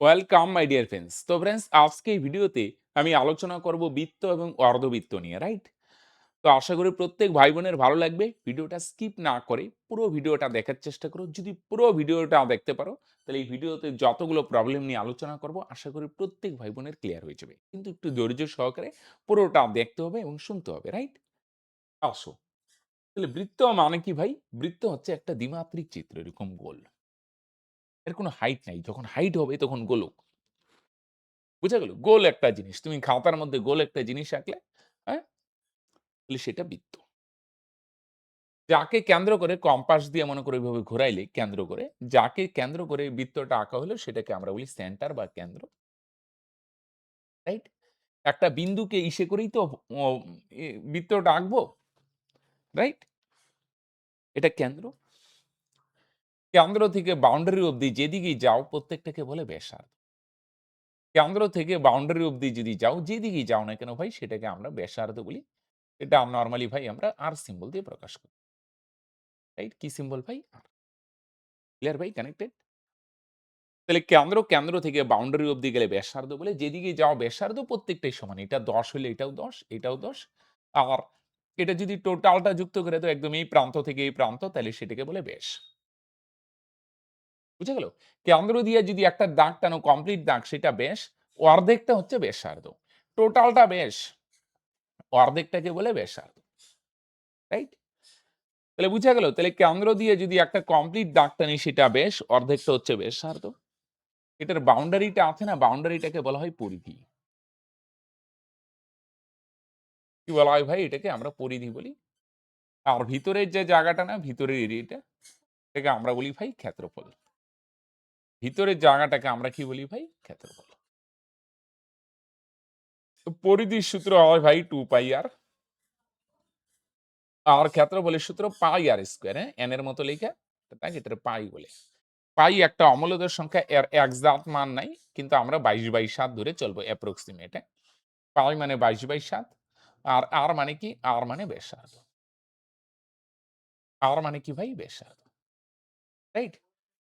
Welcome my dear friends. তো friends, আজকে এই ভিডিওতে আমি আলোচনা করব বৃত্ত এবং অর্ধবৃত্ত নিয়ে, রাইট? তো আশা করি প্রত্যেক ভাই বোনের ভালো লাগবে। ভিডিওটা স্কিপ না করে পুরো ভিডিওটা দেখার চেষ্টা করো। যদি পুরো ভিডিওটা দেখতে পারো তাহলে এই ভিডিওতে যতগুলো প্রবলেম নিয়ে আলোচনা করব আশা করি প্রত্যেক ভাই বোনের ক্লিয়ার হয়ে যাবে। কিন্তু একটু ধৈর্য সহকারে পুরোটা দেখতে হবে এবং শুনতে হবে, রাইট? আসো, তাহলে বৃত্ত মানে কি ভাই? বৃত্ত হচ্ছে একটা দ্বিমাত্রিক চিত্র, এরকম গোল। এর কোনো হাইট নাই, যখন হাইট হবে তখন গোলক। বুঝা গেল? গোল একটা জিনিস। তুমি খাতার মধ্যে গোল একটা জিনিস আঁকলে, হ্যাঁ? তাহলে সেটা বৃত্ত। যাকে কেন্দ্র করে কম্পাস দিয়ে মনে করে এভাবে ঘোরাইলে কেন্দ্র করে, যাকে কেন্দ্র করে বৃত্তটা আঁকা হলো সেটাকে আমরা বলি সেন্টার বা কেন্দ্র, রাইট? একটা বিন্দুকে ইসে করেই তো ও বৃত্তটা আঁকবো, রাইট? এটা কেন্দ্র। কেন্দ্র থেকে বাউন্ডারি অব্দি যেদিকেই যাও প্রত্যেকটাকে বলে ব্যাসার্ধ। কেন্দ্র থেকে বাউন্ডারি অব্দি যদি যাও, যেদিকেই যাও না কেন ভাই সেটাকে আমরা ব্যাসার্ধ বলি। এটা নরমালি ভাই আমরা আর সিম্বল দিয়ে প্রকাশ করি। রাইট? কি সিম্বল ভাই? আর। ক্লিয়ার ভাই? কানেক্টেড? তাহলে কেন্দ্র থেকে বাউন্ডারি অব্দি গেলে ব্যাসার্ধ বলে, যেদিকে যাও ব্যাসার্ধ প্রত্যেকটাই সমান। এটা ১০ হলে এটাও ১০, এটাও ১০। আর এটা যদি টোটালটা যুক্ত করে দাও একদম এই প্রান্ত থেকে এই প্রান্ত, তাহলে সেটাকে বলে ব্যাস। বুঝা গেল? কেন্দ্র দিয়ে যদি একটা দাগ টানো, কমপ্লিট দাগ, সেটা ব্যাস। অর্ধেকটা হচ্ছে ব্যাসার্ধ। টোটালটা ব্যাস। অর্ধেকটাকে বলে ব্যাসার্ধ। রাইট? তাহলে বুঝা গেল? তাহলে কেন্দ্র দিয়ে যদি একটা কমপ্লিট দাগ টানি সেটা ব্যাস, অর্ধেকটা হচ্ছে ব্যাসার্ধ। এটার বাউন্ডারিটা আছে না, বাউন্ডারিটাকে বলা হয় পরিধি। কি বলা হয় ভাই? এটাকে আমরা পরিধি বলি। আর ভিতরের যে জায়গাটা না, ভিতরের এরিয়াটা, এটাকে আমরা বলি ভাই ক্ষেত্রফল। ভিতরের জায়গাটাকে আমরা কি বলি ভাই? ক্ষেত্রফল। তো পরিধির সূত্র হয় ভাই 2 পাই আর। আর ক্ষেত্রফলের সূত্র পাই আর স্কয়ার, হ্যাঁ? n এর মতো লেখা, তাই এটার পাই বলে। পাই একটা অমূল্যদের সংখ্যা, এর এক্সাক্ট মান নাই, কিন্তু আমরা 22/7 ধরে চলবো অ্যাপ্রক্সিমেট, হ্যাঁ? পাই মানে 22/7। আর আর মানে কি? আর মানে ব্যাসার্ধ। আর মানে কি ভাই? ব্যাসার্ধ। রাইট?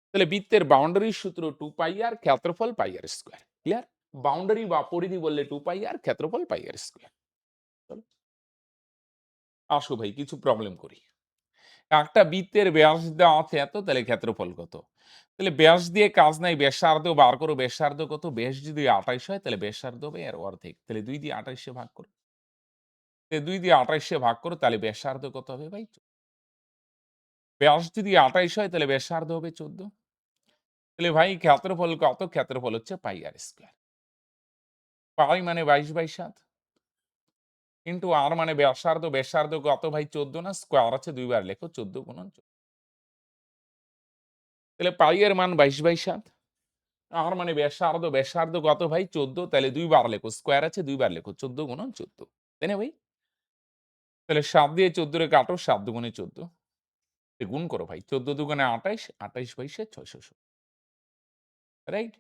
তাহলে বৃত্তের বাউন্ডারির সূত্র 2 পাই আর, ক্ষেত্রফল পাই আর স্কয়ার। ক্লিয়ার? বাউন্ডারি বা পরিধি বললে 2 পাই আর, ক্ষেত্রফল পাই আর স্কয়ার। চলো, আসো ভাই কিছু প্রবলেম করি। একটা বৃত্তের ব্যাস দেওয়া আছে এত, তাহলে ক্ষেত্রফল কত? তাহলে ব্যাস দিয়ে কাজ নাই, ব্যাসার্ধ বার করো। ব্যাসার্ধ কত? ব্যাস যদি 28 হয় তাহলে ব্যাসার্ধ হবে এর অর্ধেক। তাহলে 2 দিয়ে 28 এ ভাগ করো। 2 দিয়ে 28 এ ভাগ করো, তাহলে ব্যাসার্ধ কত হবে ভাই? ব্যাস যদি 28 হয় তাহলে ব্যাসার্ধ হবে 14। তাহলে ভাই ক্ষেত্রফল কত? ক্ষেত্রফল হচ্ছে পাই আর স্কয়ার। পাই মানে 22/7 ইন্টু আর মানে ব্যাসার্ধ। ব্যাসার্ধ কত ভাই? 14 না? স্কয়ার আছে 2 বার লেখো, 14 গুণন 14। তাহলে পাই এর মান 22/7। আর মানে ব্যাসার্ধ। ব্যাসার্ধ কত ভাই? 14। তাহলে 2 বার লেখো, স্কয়ার আছে 2 বার লেখো, 14 গুণন 14। তাই না ভাই? তাহলে 7 দিয়ে 14 রে কাটো, 7 দুগুণে 14। গুণ করো ভাই। 14 দুগুণে 28, 28/6 616। রাইট?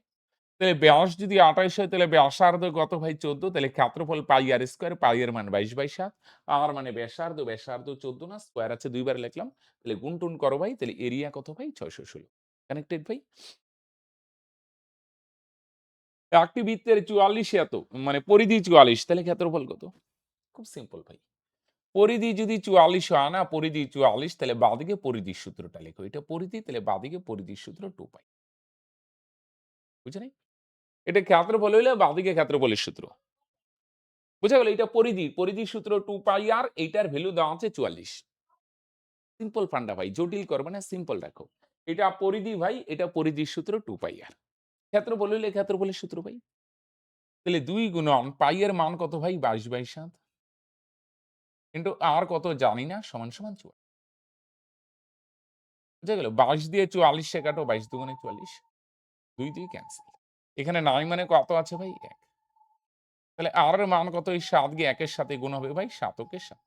তাহলে ব্যাস যদি 28 হয় তাহলে ব্যাসার্ধ কত ভাই? 14। তাহলে ক্ষেত্রফল পাই আর স্কয়ার। পাই এর মান 22/7। আর মানে ব্যাসার্ধ। ব্যাসার্ধ 14 না? স্কয়ার আছে 2 বার লিখলাম। তাহলে গুণ-টুন করো ভাই। তাহলে এরিয়া কত ভাই? 616। কানেক্টেড ভাই? একটি বৃত্তের 44 এত, মানে পরিধি 44, তাহলে ক্ষেত্রফল কত? খুব সিম্পল ভাই। পরিধি যদি 44 হয় না, পরিধি 44, তাহলে বাঁদিকে পরিধির সূত্রটা লেখো। এটা পরিধি, তাহলে বাঁদিকে পরিধির সূত্র 2 পাই। বুঝে নাই? এটা ক্ষেত্রফল হইলে বাঁদিকে ক্ষেত্রফলের সূত্র। বুঝা গেল? এটা পরিধি। পরিধির সূত্র 2 পাই আর, এইটার ভ্যালু দেওয়া আছে 44। সিম্পল ফান্ডা ভাই। জটিল করবে না, সিম্পল রাখো। এটা পরিধি ভাই, এটা পরিধির সূত্র 2 পাই আর। ক্ষেত্রফল হইলে ক্ষেত্রফলের সূত্র ভাই। তাহলে 2 গুণন পাই এর মান কত ভাই? 22/7 কিন্তু আর কত জানি না, সমান সমান 44। বুঝা গেল? 22 দিয়ে 44 এ কাটো, 22 দুগুণে 44। 2 দিয়ে ক্যানসেল। এখানে 9 মানে কত আছে ভাই? 1। তাহলে আর এর মান কত? এই 7 গিয়ে 1 এর সাথে গুণ হবে ভাই, 7 কে 7।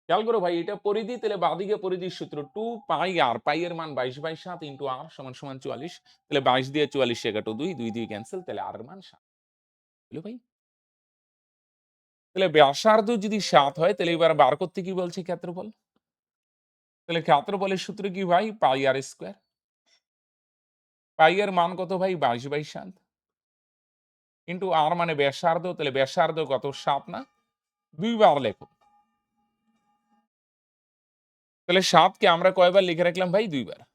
খেয়াল করো ভাই, এটা পরিধি, তাহলে বাঁদিকে পরিধির সূত্র 2 পাই আর। পাই এর মান 22/7 ইন্টু আর সমান সমান 44। তাহলে 22 দিয়ে 44 এ কাটো 2, 2 দিয়ে ক্যানসেল, তাহলে আর এর মান 7। বুঝলে ভাই? তাহলে ব্যাসার্ধ যদি 7 হয় তাহলে এবার বার করতে কি বলছে? ক্ষেত্রফল। তাহলে ক্ষেত্রফলের সূত্র কি ভাই? পাই আর স্কয়ার। পাই এর মান কত ভাই? 22/7 ইন্টু আর মানে ব্যাসার্ধ, তাহলে ব্যাসার্ধ কত? 7 না? ২ বার লেখো। তাহলে ৭ কে আমরা কয়বার লিখে রাখলাম ভাই? ২ বার।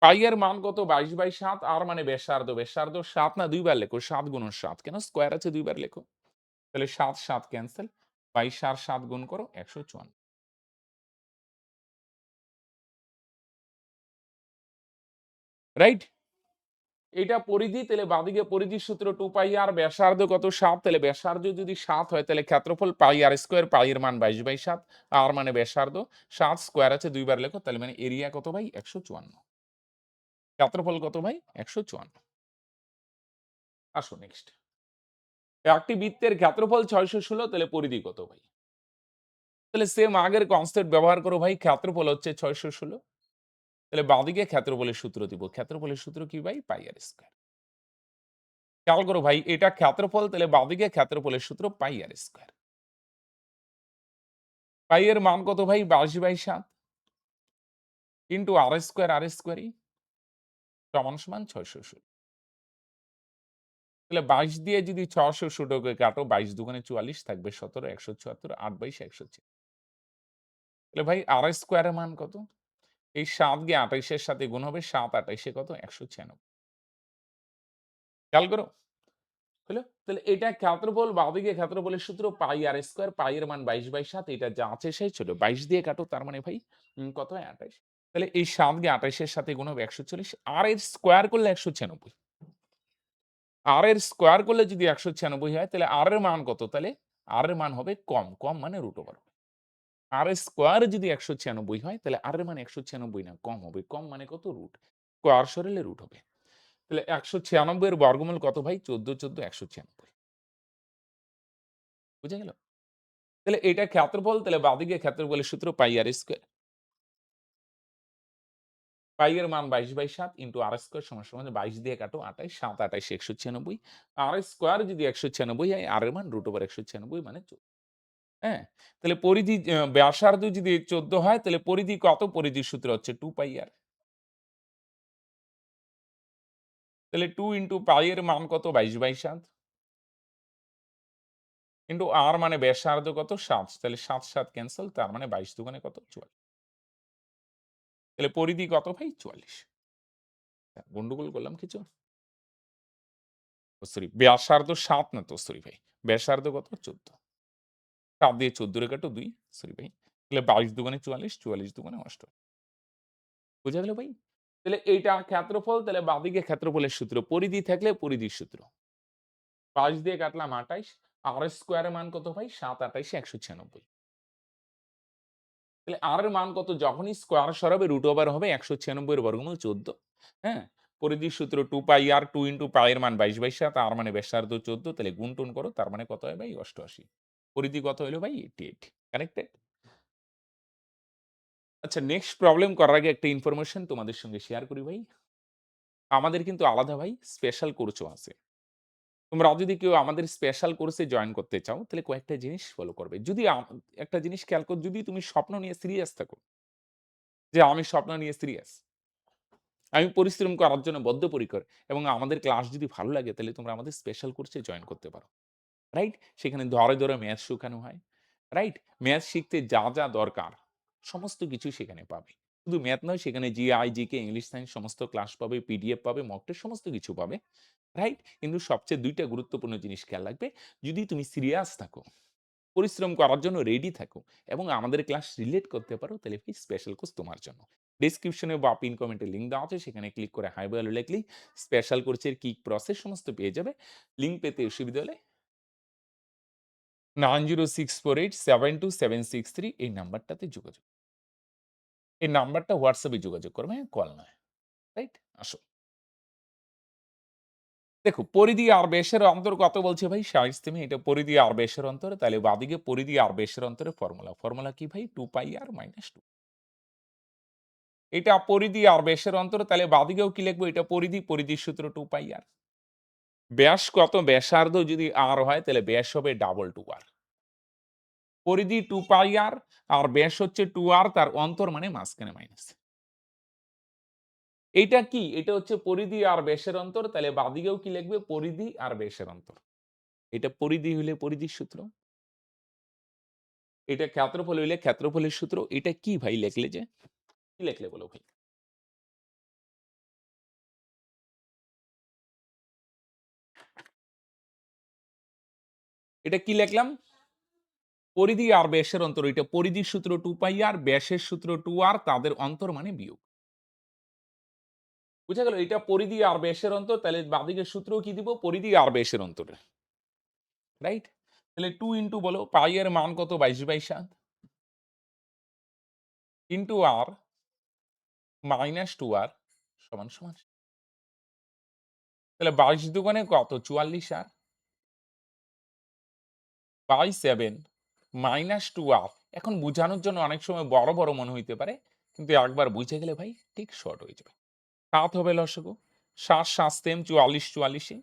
পাই এর মান কত? 22/7 আর মানে ব্যাসার্ধ। ব্যাসার্ধ ৭ না? ২ বার লেখো। ৭ গুণন ৭ কেন? স্কয়ার আছে ২ বার লেখো। তাহলে ৭, ৭ ক্যানসেল। ২২ আর ৭ গুণ করো ১৫৪। রাইট? এটা পরিধি, তাহলে বাঁদিকে পরিধির সূত্র 2 পাই আর, ব্যাসার্ধ কত? ৭, তাহলে ব্যাসার্ধ যদি ৭ হয় তাহলে ক্ষেত্রফল পাই আর স্কয়ার, পাই এর মান 22/7 আর মানে ব্যাসার্ধ ৭ স্কয়ার আছে ২ বার লেখো, তাহলে মানে এরিয়া কত ভাই? ১৫৪। ক্ষেত্রফল কত ভাই? ১৫৪। আসো নেক্সট। একটি বৃত্তের ক্ষেত্রফল ৬১৬, তাহলে পরিধি কত ভাই? তাহলে সেম আগের কনসেপ্ট ব্যবহার করো ভাই, ক্ষেত্রফল হচ্ছে ৬১৬, তাহলে বাঁদিকে ক্ষেত্রফলের সূত্র দিব। ক্ষেত্রফলের সূত্র কি ভাই? পাই আর স্কয়ার। খেয়াল করো ভাই, এটা ক্ষেত্রফল, তাহলে বাঁদিকে ক্ষেত্রফলের সূত্র পাই আর স্কয়ার। পাই এর মান কত ভাই? 22/7 ইন্টু আর স্কয়ার, আর স্কয়ারই সমান সমান ৬১৬। তাহলে ২২ দিয়ে যদি ৬১৬ কে কাটো, ২২ দুগুণে ৪৪ থাকবে ১৭, ১৭৪, ৮/২২ ১০৪। তাহলে ভাই আর স্কয়ারের মান কত? এই ৭ গিয়ে ২৮ এর সাথে গুণ হবে, ৭ ২৮ এ কত? ১৯৬। খেয়াল করো। হলো? তাহলে এটা ক্ষেত্রফল, বাঁদিকে ক্ষেত্রফলের সূত্র পাই আর স্কয়ার, পাই এর মান ২২/৭, এটা যা আছে সেই ছিল। ২২ দিয়ে কাটো, তার মানে ভাই কত হয়? ২৮। তাহলে এই ৭ গিয়ে ২৮ এর সাথে গুণ হবে ১৪০, আর এর স্কয়ার করলে ১৯৬। আর এর স্কয়ার করলে যদি ১৯৬ হয়, তাহলে আর এর মান কত? তাহলে আর এর মান হবে কম। কম মানে রুট ওভার। আর এর স্কয়ার যদি ১৯৬ হয়, তাহলে আর এর মান ১৯৬ না, কম হবে। কম মানে কত? রুট। স্কয়ার সরালে রুট হবে। তাহলে ১৯৬ এর বর্গমূল কত ভাই? ১৪, ১৪, ১৯৬। বুঝা গেল? তাহলে এটা ক্ষেত্রফল, তাহলে বাঁদিকে ক্ষেত্রফলের সূত্র পাই আর স্কয়ার। পাই এর মান ২২/৭ ইন্টু আর স্কয়ার সমান সমান ২২ দিয়ে কাটো ২৮, ৭ ২৮ ১৯৬। আর স্কয়ার যদি ১৯৬ হয়, আর এর মান রুট ওভার ১৯৬ মানে ১৪। হ্যাঁ? তাহলে পরিধি ব্যাসার্ধ যদি ১৪ হয়, তাহলে পরিধি কত? পরিধির সূত্র হচ্ছে 2 পাই আর। তাহলে 2 ইন্টু পাই এর মান কত? ২২/৭ ইন্টু আর মানে ব্যাসার্ধ কত? ৭, তাহলে ৭, ৭ ক্যানসেল, তার মানে ২২ দুগুণে কত? ৪৪। তাহলে পরিধি কত ভাই? ৪৪। গন্ডগোল করলাম কিছু? ও সরি, ব্যাসার্ধ ৭ না তো, সরি ভাই। ব্যাসার্ধ কত? ১৪। ৭ দিয়ে ১৪ রে কাটো ২, সরি ভাই। তাহলে ২২ দুগুণে ৪৪, ৪৪ দুগুণে ৮৮। বুঝা গেল ভাই? তাহলে এইটা ক্ষেত্রফল, তাহলে বাঁদিকে ক্ষেত্রফলের সূত্র। পরিধি থাকলে পরিধির সূত্র। ২২ দিয়ে কাটলাম ২৮, আর স্কয়ারের মান কত ভাই? ৭ ২৮ ১৯৬। তাহলে আর এর মান কত? যখনই স্কয়ার সরাবে রুট ওভার হবে ১৯৬ এর বর্গমূল ১৪। হ্যাঁ? পরিধির সূত্র 2 পাই আর, 2 ইন্টু পাই এর মান ২২/৭, আর মানে ব্যাসার্ধ ১৪, তাহলে গুণ-টুন করো, তার মানে কত হয় ভাই? ৮৮। পরিধি কত হইল ভাই? 88। কানেক্টেড? আচ্ছা, নেক্সট প্রবলেম করার আগে একটা ইনফরমেশন তোমাদের সঙ্গে শেয়ার করি ভাই। আমাদের কিন্তু আলাদা ভাই স্পেশাল কোর্সও আছে। তোমরা যদি কেউ আমাদের স্পেশাল কোর্সে জয়েন করতে চাও, তাহলে কয়েকটা জিনিস ফলো করবে। যদি একটা জিনিস খেয়াল করো, যদি তুমি স্বপ্ন নিয়ে সিরিয়াস থাকো, যে আমি স্বপ্ন নিয়ে সিরিয়াস, আমি পরিশ্রম করার জন্য বদ্ধপরিকর, এবং আমাদের ক্লাস যদি ভালো লাগে, তাহলে তোমরা আমাদের স্পেশাল কোর্সে জয়েন করতে পারো। রাইট? সেখানে ধরে, ধরে ম্যাথ শেখানো হয়। রাইট? ম্যাথ শিখতে যা, যা দরকার সমস্ত কিছুই সেখানে পাবে। শুধু ম্যাথ নয়, সেখানে জিআই, জিকে, ইংলিশ, সায়েন্স সমস্ত ক্লাস পাবে, পিডিএফ পাবে, মক টেস্ট সমস্ত কিছু পাবে। রাইট? কিন্তু সবচেয়ে ২ টা গুরুত্বপূর্ণ জিনিস খেয়াল রাখবে। যদি তুমি সিরিয়াস থাকো, পরিশ্রম করার জন্য রেডি থাকো এবং আমাদের ক্লাস রিলেট করতে পারো, তাহলে এই স্পেশাল কোর্স তোমার জন্য। ডেসক্রিপশনে বা পিন কমেন্টে লিঙ্ক দেওয়া আছে, সেখানে ক্লিক করে হাই ভ্যালু লিখলেই স্পেশাল কোর্সের কি প্রসেস সমস্ত পেয়ে যাবে। লিঙ্ক পেতে অসুবিধা হলে 9064872763 এই নাম্বারটাতে যোগাযোগ। এই নাম্বারটা হোয়াটসঅ্যাপে যোগাযোগ করবে, হ্যাঁ? কল নয়। রাইট? আসো। দেখো, পরিধি আর ব্যাসের অন্তর কত বলছে ভাই? ২৬ সেমি। এটা পরিধি আর ব্যাসের অন্তর। তাহলে বাঁদিকে পরিধি আর ব্যাসের অন্তরের ফর্মুলা। ফর্মুলা কি ভাই? 2 পাই আর মাইনাস 2। এটা পরিধি আর ব্যাসের অন্তর, তাহলে বাঁদিকেও কি লিখবো? এটা পরিধি, পরিধির সূত্র 2 পাই আর। ব্যাস কত? ব্যাসার্ধ যদি আর হয়, তাহলে ব্যাস হবে ডাবল 2 আর। পরিধি 2 পাই আর, আর ব্যাস হচ্ছে 2 আর, তার অন্তর মানে মাঝখানে মাইনাস। এইটা কি? এটা হচ্ছে পরিধি আর ব্যাসের অন্তর। তাহলে বাঁদিকেও কি লিখবে? পরিধি আর ব্যাসের অন্তর। এটা পরিধি হইলে পরিধির সূত্র। এটা ক্ষেত্রফল হইলে ক্ষেত্রফলের সূত্র। এটা কি ভাই লিখলে যে? কি লিখলে বলো ভাই? এটা কি লিখলাম? পরিধি আর ব্যাসের অন্তর। এটা পরিধির সূত্র 2 পাই আর, ব্যাসের সূত্র 2r, তাদের অন্তর মানে বিয়োগ। বুঝা গেল? এটা পরিধি আর ব্যাসের অন্তর। তাহলে বাঁদিকের সূত্রও কি দিব? পরিধি আর ব্যাসের অন্তরে। রাইট? তাহলে 2 ইনটু বলো পাই এর মান কত? 22/7 ইনটু r মাইনাস 2r সমান সমান। তাহলে 22 দুগুণে কত? 44 আর বাই 7 মাইনাস 2r। এখন বুঝানোর জন্য অনেক সময় বড়, বড় মনে হইতে পারে। কিন্তু একবার বুঝে গেলে ভাই ঠিক শর্ট হয়ে যাবে। 7 হবে লসাগু। 7 7 তেম 44 44 এ।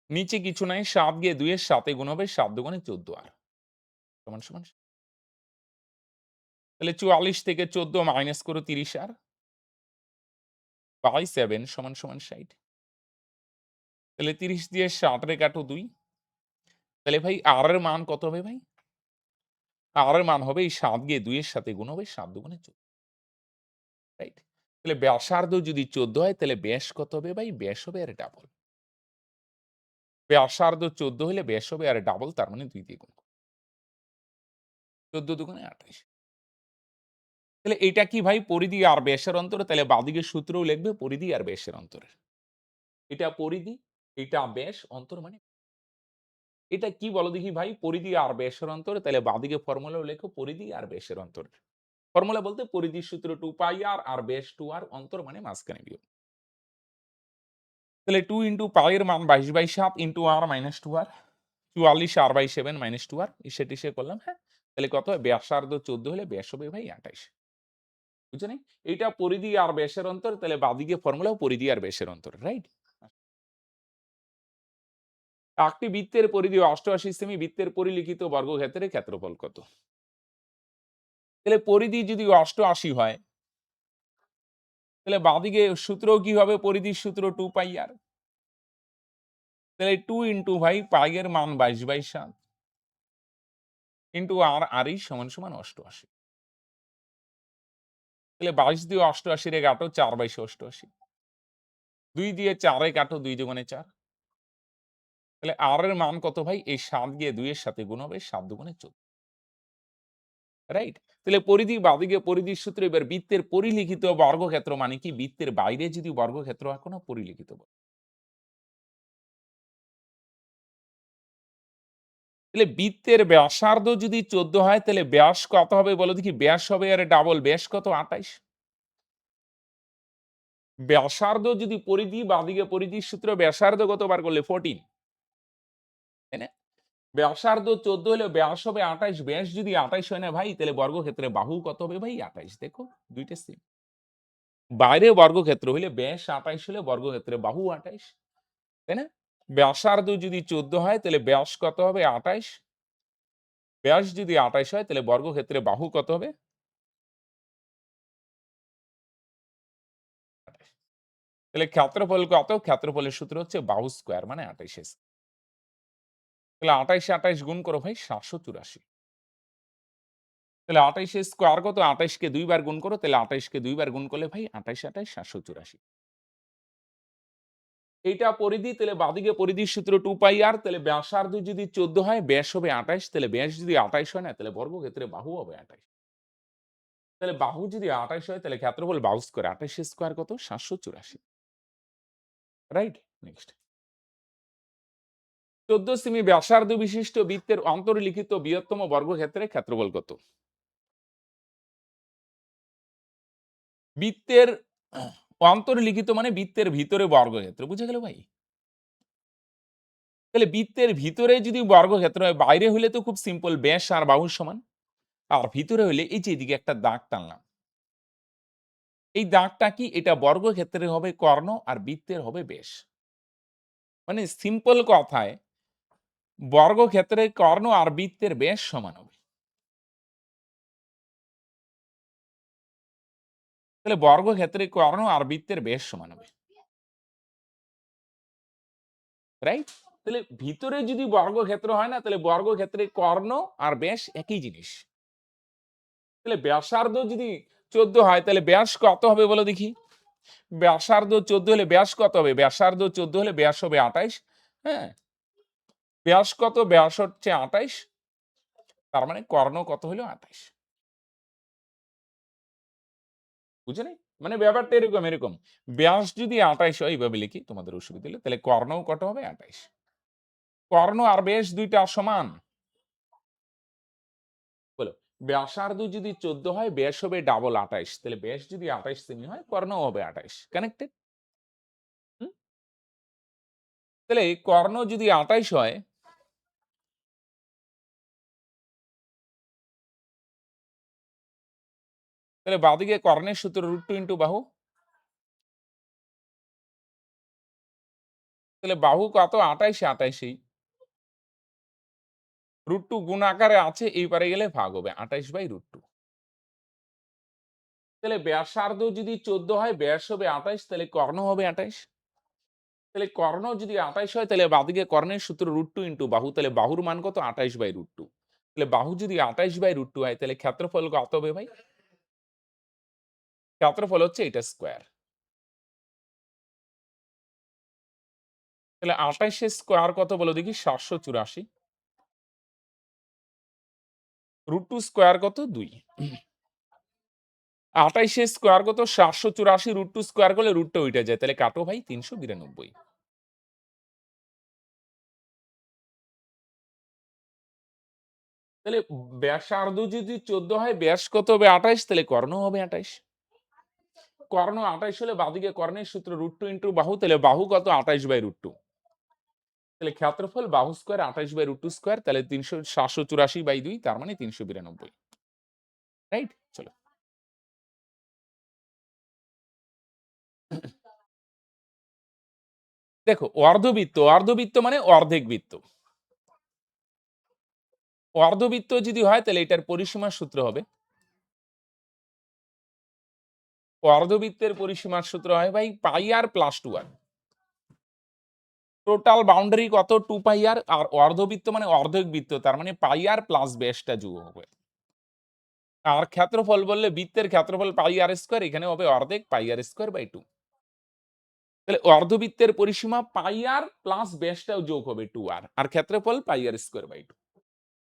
নিচে কিছু নাই, 7 গিয়ে 2 এর সাথে গুণ হবে, 7 দুগুণে 14r সমান সমান। তাহলে 44 থেকে 14 মাইনাস করো 30 আর বাই 7 সমান সমান 60। তাহলে 30 দিয়ে 60 রে কাটো 2। তাহলে ভাই r এর মান কত হবে ভাই? r এর মান হবে এই 7 গিয়ে 2 এর সাথে গুণ হবে, 7 দুগুণে 14। রাইট? তাহলে ব্যাসার্ধ যদি 14 হয় তাহলে ব্যাস কত হবে ভাই? ব্যাস হবে আর ডাবল। ব্যাসার্ধ 14 হলে ব্যাস হবে আর ডাবল, তার মানে 2 দিয়ে গুণ। 14 দুগুণে 28। তাহলে এটা কি ভাই? পরিধি আর ব্যাসের অন্তর। তাহলে বাঁদিকের সূত্রও লিখবে পরিধি আর ব্যাসের অন্তরের। এটা পরিধি, এটা ব্যাস, অন্তর মানে। এটা কি বলো দেখি ভাই? পরিধি আর ব্যাসের অন্তর। তাহলে বাঁদিকে ফর্মুলাও লেখো পরিধি আর ব্যাসের অন্তর। ফর্মুলা বলতে পরিধির সূত্র 2 পাই আর, আর ব্যাস 2r, অন্তর মানে মাঝখানে বিয়োগ। তাহলে 2 ইনটু পাই এর মান 22/7 into r minus 2r 44 r/7 minus 2r ইসে টিসে করলাম। হ্যাঁ? তাহলে কত হয়? ব্যাসার্ধ 14 হলে ব্যাস হবে ভাই 28। বুঝছো নাই? এইটা পরিধি আর ব্যাসের অন্তর। তাহলে বাঁদিকে ফর্মুলাও পরিধি আর ব্যাসের অন্তর। রাইট? একটি বৃত্তের পরিধি 88 সেমি, বৃত্তের পরিলিখিত বর্গক্ষেত্রের ক্ষেত্রফল কত? তাহলে পরিধি যদি 88 হয় তাহলে বাঁদিকে সূত্রও কি হবে? পরিধির সূত্র 2 পাই আর। তাহলে 2 ইনটু ভাই পাই এর মান 22/7 ইনটু আর, আর ই সমান সমান 88। তাহলে 22 দিয়ে 88 রে কাটো, 4/88। 2 দিয়ে 4 এ কাটো, 2 দুগুণে 4। তাহলে আর এর মান কত ভাই? এই 7 গিয়ে 2 এর সাথে গুণ হবে, 7 দুগুণে 14। রাইট? তাহলে পরিধি বাঁদিকে পরিধির সূত্র। এবার বৃত্তের পরিলিখিত বর্গক্ষেত্র মানে কি? বৃত্তের বাইরে যদি বর্গক্ষেত্র আঁকো না, পরিলিখিত তাহলে বৃত্তের ব্যাসার্ধ যদি 14 হয় তাহলে ব্যাস কত হবে বলো দেখি? ব্যাস হবে আর ডাবল, ব্যাস কত? 28। ব্যাসার্ধ যদি পরিধি, বাঁদিকে পরিধির সূত্র ব্যাসার্ধ কত বার করলে? 14। তাই না? ব্যাসার্ধ 14 হলে ব্যাস হবে 28। ব্যাস যদি 28 হয় না ভাই, তাহলে বর্গক্ষেত্রে বাহু কত হবে ভাই? 28। দেখো দুইটা সেম। বাইরে বর্গক্ষেত্র হইলে ব্যাস 28 হলে বর্গক্ষেত্রে বাহু 28। তাই না? ব্যাসার্ধ যদি 14 হয় তাহলে ব্যাস কত হবে? 28। ব্যাস যদি 28 হয় তাহলে বর্গক্ষেত্রে বাহু কত হবে? 28। তাহলে ক্ষেত্রফল কত? ক্ষেত্রফলের সূত্র হচ্ছে বাহু স্কয়ার মানে 28 তাহলে 28 28 গুণ করো ভাই, 784। তাহলে 28 স্কয়ার কত? 28 কে 2 বার গুণ করো, তাহলে 28 কে 2 বার গুণ করলে ভাই 28 28 784। এইটা পরিধি। তাহলে বাঁদিকে পরিধির সূত্র 2 পাই আর। তাহলে ব্যাসার্ধ যদি 14 হয় ব্যাস হবে 28। তাহলে ব্যাস যদি 28 হয় না, তাহলে বর্গক্ষেত্রে বাহু হবে 28। তাহলে বাহু যদি 28 হয় তাহলে ক্ষেত্রফল বাহু স্কয়ার। 28 স্কয়ার কত? 784। রাইট? নেক্সট। 14 সেমি ব্যাসার্ধ বিশিষ্ট বৃত্তের অন্তর্লিখিত বৃহত্তম বর্গক্ষেত্রের ক্ষেত্রফল কত? বৃত্তের অন্তর্লিখিত মানে বৃত্তের ভিতরে বর্গক্ষেত্র। বুঝা গেল ভাই? তাহলে বৃত্তের ভিতরে যদি বর্গক্ষেত্র হয়, বাইরে হইলে তো খুব সিম্পল, ব্যাস আর বাহুর সমান। আর ভিতরে হইলে এই যে এদিকে একটা দাগ টানলাম। এই দাগটা কি? এটা বর্গক্ষেত্রের হবে কর্ণ আর বৃত্তের হবে ব্যাস। মানে সিম্পল কথায় বর্গক্ষেত্রের কর্ণ আর বৃত্তের ব্যাস সমান হবে। তাহলে বর্গক্ষেত্রে কর্ণ আর বৃত্তের ব্যাস সমান হবে, রাইট? তাহলে ভিতরে যদি বর্গক্ষেত্র হয় না, তাহলে বর্গক্ষেত্রে কর্ণ আর ব্যাস একই জিনিস। তাহলে ব্যাসার্ধ যদি 14 হয়, তাহলে ব্যাস কত হবে বলো দেখি? ব্যাসার্ধ 14 হলে ব্যাস কত হবে? ব্যাসার্ধ 14 হলে ব্যাস হবে 28। হ্যাঁ, ব্যাস কত? ব্যাস হচ্ছে 28। তার মানে কর্ণ কত হলো? 28। বুঝে নাই? মানে ব্যাপারটা এরকম। ব্যাস যদি 28 হয়, এইভাবে লিখি তোমাদের অসুবিধা হলে, তাহলে কর্ণও কত হবে? 28। কর্ণ আর ব্যাস দুইটা সমান। বলো, ব্যাসার্ধ যদি 14 হয়, ব্যাস হবে ডাবল 28। তাহলে ব্যাস যদি 28 সেমি হয়, কর্ণও হবে 28। কানেক্টেড? তাহলে কর্ণ যদি 28 হয়, তাহলে বাঁদিকে কর্ণের সূত্র √2 ইনটু বাহু। তাহলে বাহু কত? 28, 28ই। √2 গুণ আকারে আছে, এই পারে গেলে ভাগ হবে 28/√2। তাহলে ব্যাসার্ধ যদি 14 হয়, ব্যাস হবে 28, তাহলে কর্ণ হবে 28। তাহলে কর্ণ যদি 28 হয়, তাহলে বাঁদিকে কর্ণের সূত্র √2 ইনটু বাহু। তাহলে বাহুর মান কত? 28/√2। তাহলে বাহু যদি 28/√2 হয়, তাহলে ক্ষেত্রফল কত হবে ভাই? ক্ষেত্রফল হচ্ছে এটা স্কয়ার। তাহলে 28 এর স্কয়ার কত বলো দেখি? 784। √2 স্কয়ার কত? 2। 28 এর স্কয়ার কত? 784। √2 স্কয়ার করলে রুটটা উঠে যায়, তাহলে কাটো ভাই 392। তাহলে ব্যাসার্ধ যদি 14 হয়, ব্যাস কত হবে? 28। তাহলে কর্ণ হবে 28। কর্ণ 28 হলে বাঁদিকে কর্ণের সূত্র √2 ইনটু বাহু। তাহলে বাহু কত? 28/√2। তাহলে ক্ষেত্রফল বাহু স্কয়ার 28/√2 স্কয়ার, তাহলে 784/2, তার মানে 392। রাইট? চলো। দেখো, অর্ধবৃত্ত মানে অর্ধেক বৃত্ত। অর্ধবৃত্ত যদি হয়, তাহলে এটার পরিসীমার সূত্র হবে, অর্ধবৃত্তের পরিসীমার সূত্র হয় ভাই পাই আর প্লাস 2r। টোটাল বাউন্ডারি কত? 2 পাই আর। আর অর্ধবৃত্ত মানে অর্ধেক বৃত্ত, তার মানে পাই আর প্লাস ব্যাসটা যোগ হবে। আর ক্ষেত্রফল বললে বৃত্তের ক্ষেত্রফল পাই আর স্কয়ার, এখানে হবে অর্ধেক পাই আর স্কয়ার বাই 2। তাহলে অর্ধবৃত্তের পরিসীমা পাই আর প্লাস ব্যাসটাও যোগ হবে 2r, আর ক্ষেত্রফল পাই আর স্কয়ার বাই 2।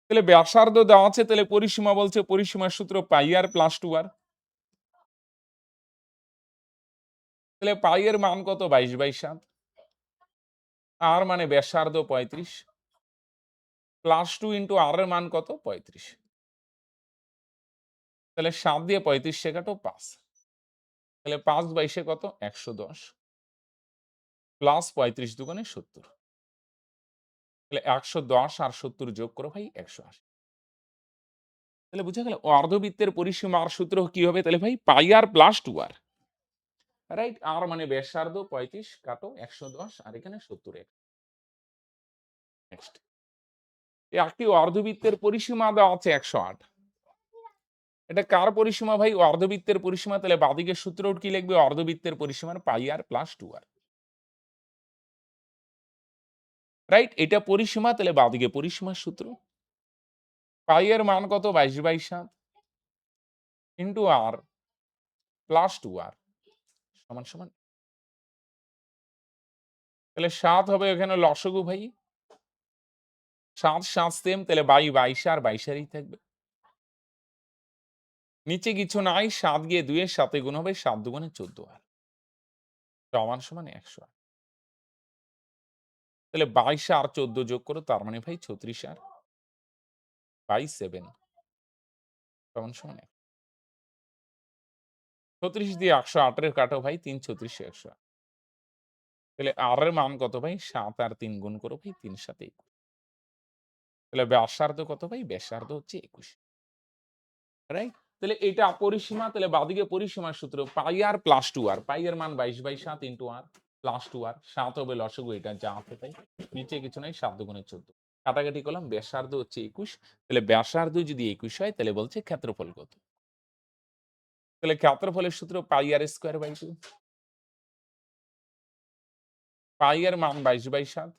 তাহলে ব্যাসার্ধ দেওয়া আছে, তাহলে পরিসীমা বলছে পরিসীমার সূত্র পাই আর প্লাস 2r। তাহলে পাই এর মান কত? 22/7। আর মানে ব্যাসার্ধ 35, প্লাস 2 ইনটু আর এর মান কত? 35। তাহলে 7 দিয়ে 35 কে কাটো, 5। তাহলে 5/22 কত? 110, প্লাস 35 দুগুণে 70। তাহলে 110 আর 70 যোগ করো ভাই, 180। তাহলে বুঝা গেল অর্ধবৃত্তের পরিসীমার সূত্র কি হবে? তাহলে ভাই পাই আর প্লাস 2r। রাইট? আর মানে ব্যাসার্ধ 35 কাটো 110, আর এখানে 70। নেক্সট, একটি অর্ধবৃত্তের পরিসীমা দেওয়া আছে 108। এটা কার পরিসীমা ভাই? অর্ধবৃত্তের পরিসীমা। তাহলে বাঁদিকের সূত্র কি লিখবে? অর্ধবৃত্তের পরিসীমার পাই আর প্লাস 2r। রাইট? এটা পরিসীমা, তাহলে বাঁদিকে পরিসীমার সূত্র। পাই এর মান কত? 22/7 ইনটু আর প্লাস 2r সমান সমান। তাহলে 7 হবে এখানে লসগু ভাই। 7 7 সেম, তাহলে 22 আর 22 এরই থাকবে। নিচে কিছু নাই, 7 গিয়ে 2 এর সাথে গুণ হবে, 7 দুগুণে 14r সমান সমান 108। তাহলে 22 আর 14 যোগ করো, তার মানে ভাই 36 আর 7 সমান সমান 36 দিয়ে 108 এর কাটো ভাই, 3 36 108। তাহলে আর এর মান কত ভাই? 7 আর 3 গুণ করো ভাই, 3 7 21। তাহলে ব্যাসার্ধ কত ভাই? ব্যাসার্ধ হচ্ছে 21। রাইট? তাহলে এটা পরিসীমা, তাহলে বাঁদিকে পরিসীমার সূত্র পাই আর প্লাস 2r। পাই এর মান 22/7 ইনটু আর প্লাস 2r। 7 হবে লসগু, এটা যা আছে তাই। নিচে কিছু নাই, 7 দুগুণে 14। কাটাকাটি করলাম, ব্যাসার্ধ হচ্ছে 21। তাহলে ব্যাসার্ধ যদি 21 হয়, তাহলে বলছে ক্ষেত্রফল কত? তাহলে ক্ষেত্রফলের সূত্র পাই আর স্কয়ার বাই 2। পাই এর মান 22/7।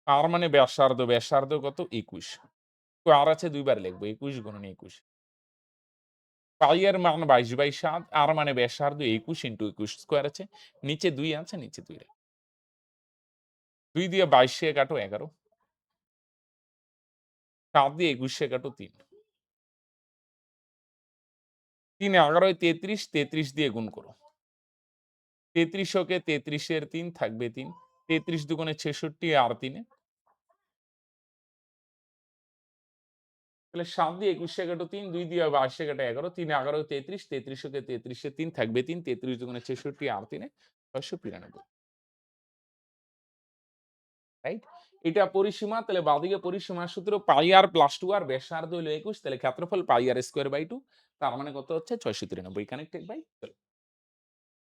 আর মানে ব্যাসার্ধ, ব্যাসার্ধ কত? 21। আর আছে ২ বার লিখব। ২১ গুণন ২১। পাই এর মান 22/7, আর মানে ব্যাসার্ধ ২১ ইন্টু ২১ স্কয়ার আছে। নিচে ২ আছে, নিচে ২ রে। ২ দিয়ে ২২ কে কাটো ১১। ৭ দিয়ে ২১ কে কাটো ৩। ৩ ১১ ৩৩, ৩৩ দিয়ে গুণ করো। ৩৩ ওকে ৩৩ এর ৩ থাকবে ৩। ৩৩ দুগুণে ৬৬ আর ৩ এ। তাহলে ৭ দিয়ে ২১ কে কাটো ৩, ২ দিয়ে ২২ কে কাটো ১১, ৩ ১১ ৩৩, ৩৩ ওকে ৩৩ এর ৩ থাকবে ৩, ৩৩ দুগুণে ৬৬ আর ৩ এ ৬৯৫। রাইট? এটা পরিসীমা, তাহলে বাঁদিকে পরিসীমার সূত্র পাই আর প্লাস 2 আর ব্যাসার্ধ হলো ২১, তাহলে ক্ষেত্রফল পাই আর স্কয়ার বাই 2, তার মানে কত হচ্ছে? ৬৯৩। Connected by 12।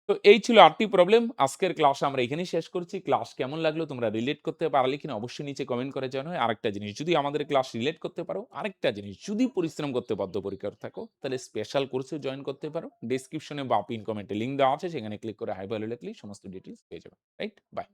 তো এই ছিল ৮ টি প্রবলেম। আজকের ক্লাস আমরা এখানেই শেষ করছি। ক্লাস কেমন লাগলো, তোমরা রিলেট করতে পারলে কিনা অবশ্যই নিচে কমেন্ট করে জানাও। আরেকটা জিনিস, যদি আমাদের ক্লাস রিলেট করতে পারো, আরেকটা জিনিস, যদি পরিশ্রম করতে বদ্ধপরিকর থাকো, তাহলে স্পেশাল কোর্সে জয়েন করতে পারো। ডেসক্রিপশনে বা পিন কমেন্টে লিংক দেওয়া আছে, সেখানে ক্লিক করে হাই ভ্যালু লিখলেই সমস্ত ডিটেইলস পেয়ে যাবে। রাইট? বাই।